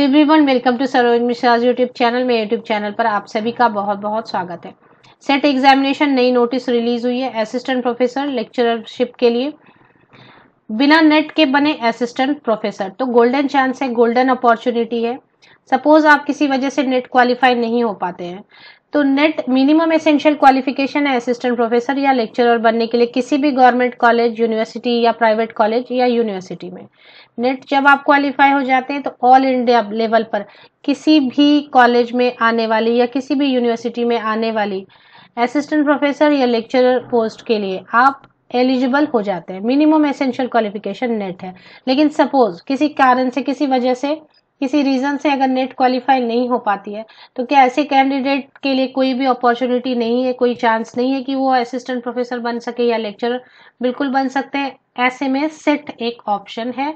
Everyone, welcome to Saroj Mishra YouTube channel. मेरे YouTube channel पर आप सभी का बहुत बहुत स्वागत है। सेट एग्जामिनेशन नई नोटिस रिलीज हुई है असिस्टेंट प्रोफेसर लेक्चरशिप के लिए। बिना नेट के बने असिस्टेंट प्रोफेसर तो गोल्डन चांस है, गोल्डन अपॉर्चुनिटी है। सपोज आप किसी वजह से नेट क्वालिफाई नहीं हो पाते हैं तो नेट मिनिमम एसेंशियल क्वालिफिकेशन है असिस्टेंट प्रोफेसर या लेक्चरर बनने के लिए किसी भी गवर्नमेंट कॉलेज, यूनिवर्सिटी या प्राइवेट कॉलेज या यूनिवर्सिटी में। नेट जब आप क्वालिफाई हो जाते हैं तो ऑल इंडिया लेवल पर किसी भी कॉलेज में आने वाली या किसी भी यूनिवर्सिटी में आने वाली असिस्टेंट प्रोफेसर या लेक्चरर पोस्ट के लिए आप एलिजिबल हो जाते हैं। मिनिमम एसेंशियल क्वालिफिकेशन नेट है। लेकिन सपोज किसी कारण से, किसी वजह से, किसी रीजन से अगर नेट क्वालिफाई नहीं हो पाती है तो क्या ऐसे कैंडिडेट के लिए कोई भी अपॉर्चुनिटी नहीं है, कोई चांस नहीं है कि वो असिस्टेंट प्रोफेसर बन सके या लेक्चरर? बिल्कुल बन सकते हैं। ऐसे में सेट एक ऑप्शन है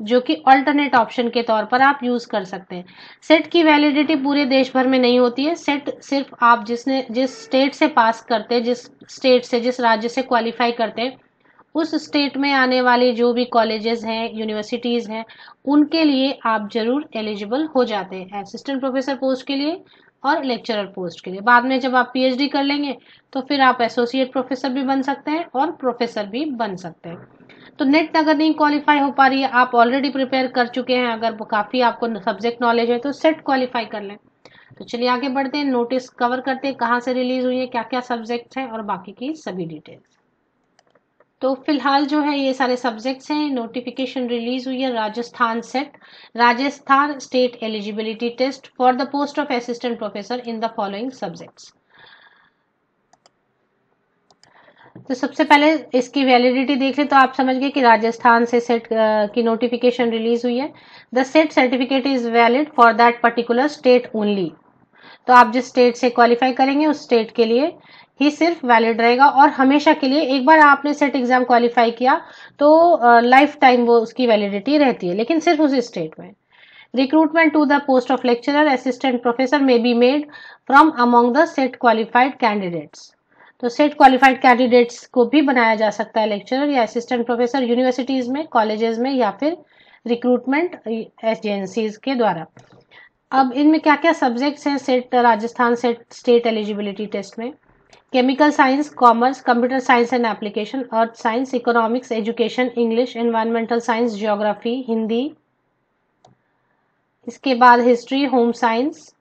जो कि अल्टरनेट ऑप्शन के तौर पर आप यूज कर सकते हैं। सेट की वैलिडिटी पूरे देश भर में नहीं होती है। सेट सिर्फ आप जिस स्टेट से पास करते हैं, जिस स्टेट से, जिस राज्य से क्वालिफाई करते हैं, उस स्टेट में आने वाले जो भी कॉलेजेस हैं, यूनिवर्सिटीज हैं, उनके लिए आप जरूर एलिजिबल हो जाते हैं असिस्टेंट प्रोफेसर पोस्ट के लिए और लेक्चरर पोस्ट के लिए। बाद में जब आप पीएचडी कर लेंगे तो फिर आप एसोसिएट प्रोफेसर भी बन सकते हैं और प्रोफेसर भी बन सकते हैं। तो नेट अगर नहीं क्वालिफाई हो पा रही है, आप ऑलरेडी प्रिपेयर कर चुके हैं, अगर काफी आपको सब्जेक्ट नॉलेज है तो सेट क्वालिफाई कर लें। तो चलिए आगे बढ़ते हैं, नोटिस कवर करते हैं, कहाँ से रिलीज हुई है, क्या क्या सब्जेक्ट हैं और बाकी की सभी डिटेल्स। तो फिलहाल जो है ये सारे सब्जेक्ट्स हैं। नोटिफिकेशन रिलीज हुई है Rajasthan SET, Rajasthan state eligibility test for the post of assistant professor in the following subjects. तो सबसे पहले इसकी वैलिडिटी देख लें तो आप समझ गए कि राजस्थान से सेट की नोटिफिकेशन रिलीज हुई है। The set certificate is valid for that particular state only. तो आप जिस स्टेट से क्वालिफाई करेंगे उस स्टेट के लिए ही सिर्फ वैलिड रहेगा और हमेशा के लिए। एक बार आपने सेट एग्जाम क्वालिफाई किया तो लाइफ टाइम वो उसकी वैलिडिटी रहती है, लेकिन सिर्फ उस स्टेट में। Recruitment to the post of lecturer assistant professor may be made from among the SET qualified candidates. तो सेट क्वालिफाइड कैंडिडेट्स को भी बनाया जा सकता है लेक्चरर या असिस्टेंट प्रोफेसर यूनिवर्सिटीज में, कॉलेजेस में या फिर रिक्रूटमेंट एजेंसीज के द्वारा। अब इनमें क्या क्या सब्जेक्ट्स हैं SET Rajasthan SET state eligibility test में? Chemical science, commerce, computer science and application, earth science, economics, education, English, environmental science, geography, Hindi, इसके बाद history, home science,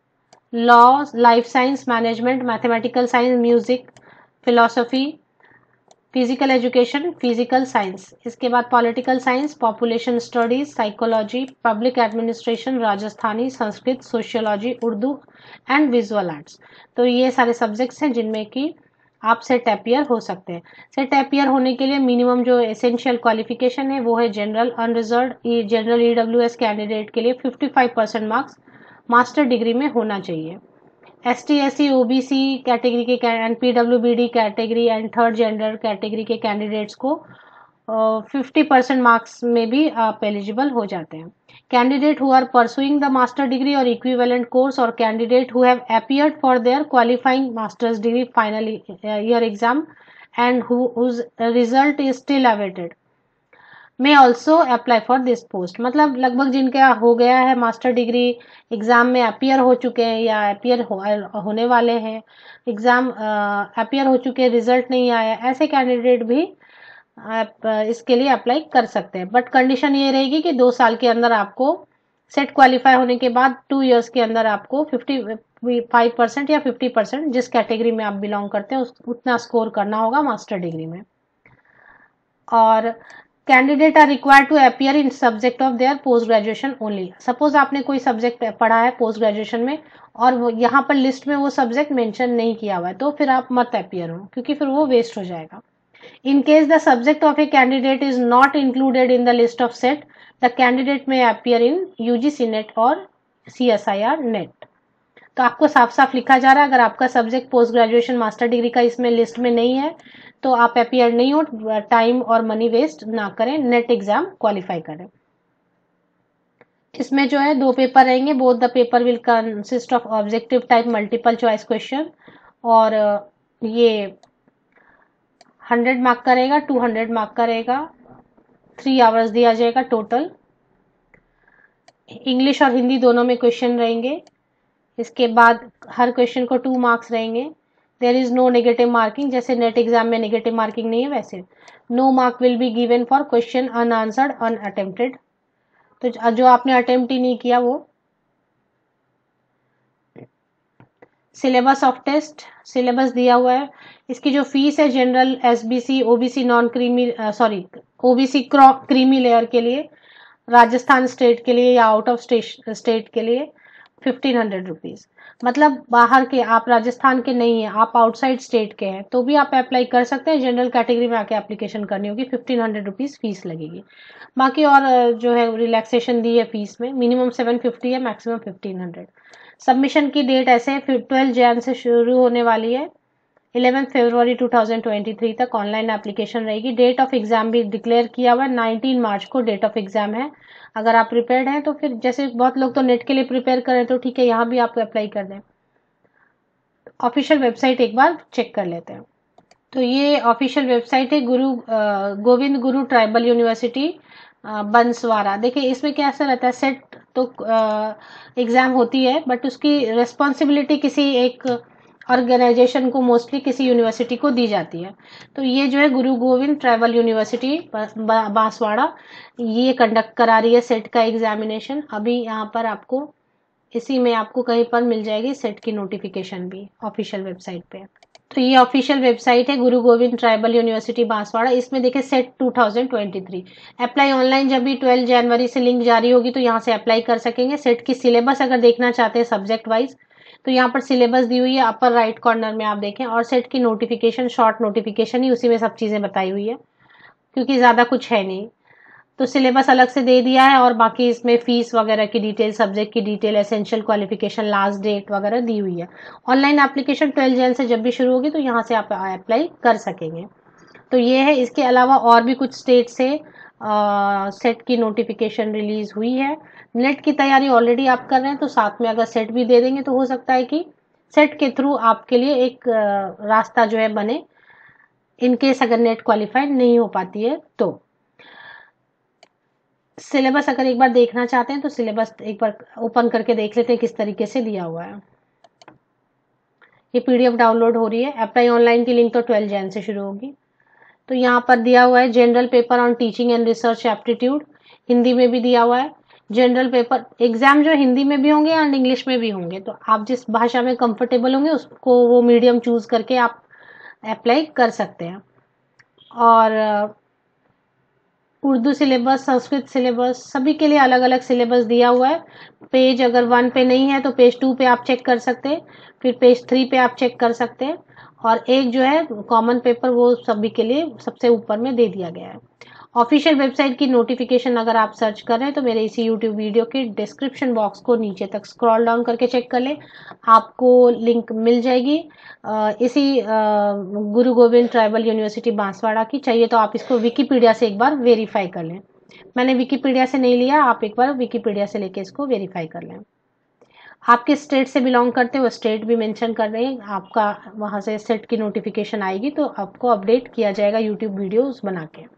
law, life science, management, mathematical science, music, philosophy, physical education, physical science, इसके बाद political science, population studies, psychology, public administration, Rajasthani, Sanskrit, sociology, Urdu and visual arts. तो ये सारे subjects हैं जिनमें कि आप सेट अपियर हो सकते हैं। सेट अपियर होने के लिए मिनिमम जो एसेंशियल क्वालिफिकेशन है वो है general unreserved general EWS candidate के लिए 55% मार्क्स मास्टर डिग्री में होना चाहिए। ST SC OBC कैटेगरी के and PWBD category and third gender category के कैंडिडेट्स को 50% मार्क्स में भी आप एलिजिबल हो जाते हैं। Candidate who are pursuing the master degree और इक्विवेलेंट कोर्स और candidate who have appeared for their qualifying masters degree final year exam and whose result is still awaited may also apply for this post. मतलब लगभग जिनका हो गया है master degree, exam में appear हो चुके हैं या अपियर होने वाले हैं, एग्जाम अपियर हो चुके हैं, रिजल्ट नहीं आया, ऐसे कैंडिडेट भी आप इसके लिए अप्लाई कर सकते हैं। बट कंडीशन ये रहेगी कि 2 साल के अंदर आपको सेट क्वालिफाई होने के बाद 2 इयर्स के अंदर आपको 55% या 50% जिस कैटेगरी में आप बिलोंग करते हैं उतना स्कोर करना होगा मास्टर डिग्री में। और candidate are required to appear in subject of their post graduation only. Suppose आपने कोई सब्जेक्ट पढ़ा है पोस्ट ग्रेजुएशन में और यहाँ पर लिस्ट में वो सब्जेक्ट मेंशन नहीं किया हुआ है तो फिर आप मत अपीयर हो, क्योंकि फिर वो वेस्ट हो जाएगा। In case the subject of a candidate is not included in the list of set, the candidate may appear in UGC NET और CSIR NET। तो आपको साफ साफ लिखा जा रहा है अगर आपका subject post graduation master degree का इसमें लिस्ट में नहीं है तो आप अपीयर नहीं हो, टाइम और मनी वेस्ट ना करें, नेट एग्जाम क्वालिफाई करें। इसमें जो है 2 पेपर रहेंगे। Both the paper will consist of objective type multiple choice question और ये 100 मार्क का रहेगा, 200 मार्क का रहेगा, 3 आवर्स दिया जाएगा टोटल। इंग्लिश और हिंदी दोनों में क्वेश्चन रहेंगे। इसके बाद हर क्वेश्चन को 2 मार्क्स रहेंगे। There is no negative marking, जैसे नेट एग्जाम में नेगेटिव मार्किंग नहीं है वैसे। No mark will be given for question unanswered unattempted, तो जो आपने अटेम्प्ट ही नहीं किया वो। सिलेबस ऑफ टेस्ट, सिलेबस दिया हुआ है। इसकी जो फीस है general, SBC, OBC non creamy, sorry OBC creamy layer के लिए, राजस्थान स्टेट के लिए या आउट ऑफ स्टेट के लिए 1500 रुपीज। मतलब बाहर के, आप राजस्थान के नहीं है, आप आउटसाइड स्टेट के हैं तो भी आप अप्लाई कर सकते हैं। जनरल कैटेगरी में आके एप्लीकेशन करनी होगी, 1500 रुपीज फीस लगेगी। बाकी और जो है रिलैक्सेशन दी है फीस में, मिनिमम 750 है, मैक्सिमम 1500। सबमिशन की डेट ऐसे है, 12 जैन से शुरू होने वाली है, 11 फरवरी 2023 तक ऑनलाइन एप्लीकेशन रहेगी। डेट ऑफ एग्जाम भी डिक्लेयर किया हुआ है, 19 मार्च को डेट ऑफ एग्जाम है। अगर आप प्रिपेयर्ड हैं तो फिर, जैसे बहुत लोग तो नेट के लिए प्रिपेयर करें तो ठीक है, यहाँ भी आप अप्लाई कर दें। ऑफिशियल वेबसाइट एक बार चेक कर लेते हैं। तो ये ऑफिशियल वेबसाइट है गोविंद गुरु ट्राइबल यूनिवर्सिटी बंसवाड़ा। देखिए इसमें कैसा रहता है, सेट तो एग्जाम होती है बट उसकी रिस्पॉन्सिबिलिटी किसी एक ऑर्गेनाइजेशन को, मोस्टली किसी यूनिवर्सिटी को दी जाती है। तो ये जो है गुरु गोविंद ट्राइबल यूनिवर्सिटी बांसवाड़ा, ये कंडक्ट करा रही है सेट का एग्जामिनेशन। अभी यहाँ पर आपको इसी में आपको कहीं पर मिल जाएगी सेट की नोटिफिकेशन भी ऑफिशियल वेबसाइट पे। तो ये ऑफिशियल वेबसाइट है गुरु गोविंद ट्राइबल यूनिवर्सिटी बांसवाड़ा। इसमें देखिए सेट 2023 अप्लाई ऑनलाइन, जब भी 12 जनवरी से लिंक जारी होगी तो यहाँ से अप्लाई कर सकेंगे। सेट की सिलेबस अगर देखना चाहते हैं सब्जेक्ट वाइज तो यहाँ पर सिलेबस दी हुई है अपर राइट कॉर्नर में, आप देखें। और सेट की नोटिफिकेशन, शॉर्ट नोटिफिकेशन ही, उसी में सब चीजें बताई हुई है क्योंकि ज्यादा कुछ है नहीं। तो सिलेबस अलग से दे दिया है और बाकी इसमें फीस वगैरह की डिटेल, सब्जेक्ट की detail, essential qualification, last date वगैरह दी हुई है। ऑनलाइन एप्लीकेशन 12 जन से जब भी शुरू होगी तो यहाँ से आप अप्लाई कर सकेंगे। तो ये है। इसके अलावा और भी कुछ स्टेट से सेट की नोटिफिकेशन रिलीज हुई है। नेट की तैयारी ऑलरेडी आप कर रहे हैं तो साथ में अगर सेट भी दे देंगे तो हो सकता है कि सेट के थ्रू आपके लिए एक रास्ता जो है बने, इनकेस अगर नेट क्वालिफाइड नहीं हो पाती है तो। सिलेबस अगर एक बार देखना चाहते हैं तो सिलेबस एक बार ओपन करके देख लेते हैं किस तरीके से दिया हुआ है। ये पीडीएफ डाउनलोड हो रही है। अप्लाई ऑनलाइन की लिंक तो 12 जैन से शुरू होगी। तो यहाँ पर दिया हुआ है general paper on teaching and research aptitude, Hindi में भी दिया हुआ है। जनरल पेपर एग्जाम जो हिंदी में भी होंगे एंड इंग्लिश में भी होंगे, तो आप जिस भाषा में कंफर्टेबल होंगे उसको, वो मीडियम चूज करके आप अप्लाई कर सकते हैं। और उर्दू सिलेबस, संस्कृत सिलेबस, सभी के लिए अलग अलग सिलेबस दिया हुआ है। पेज अगर 1 पे नहीं है तो पेज 2 पे आप चेक कर सकते हैं, फिर पेज 3 पे आप चेक कर सकते हैं। और एक जो है कॉमन पेपर, वो सभी के लिए सबसे ऊपर में दे दिया गया है। ऑफिशियल वेबसाइट की नोटिफिकेशन अगर आप सर्च कर रहे हैं तो मेरे इसी यूट्यूब वीडियो के डिस्क्रिप्शन बॉक्स को नीचे तक स्क्रॉल डाउन करके चेक कर ले, आपको लिंक मिल जाएगी इसी गुरु गोविंद ट्राइबल यूनिवर्सिटी बांसवाड़ा की। चाहिए तो आप इसको विकीपीडिया से एक बार वेरीफाई कर लें। मैंने विकीपीडिया से नहीं लिया, आप एक बार विकीपीडिया से लेके इसको वेरीफाई कर लें। आप किस स्टेट से बिलोंग करते हैं वो स्टेट भी मेंशन कर रहे हैं, आपका वहां से सेट की नोटिफिकेशन आएगी तो आपको अपडेट किया जाएगा यूट्यूब वीडियोस बना के।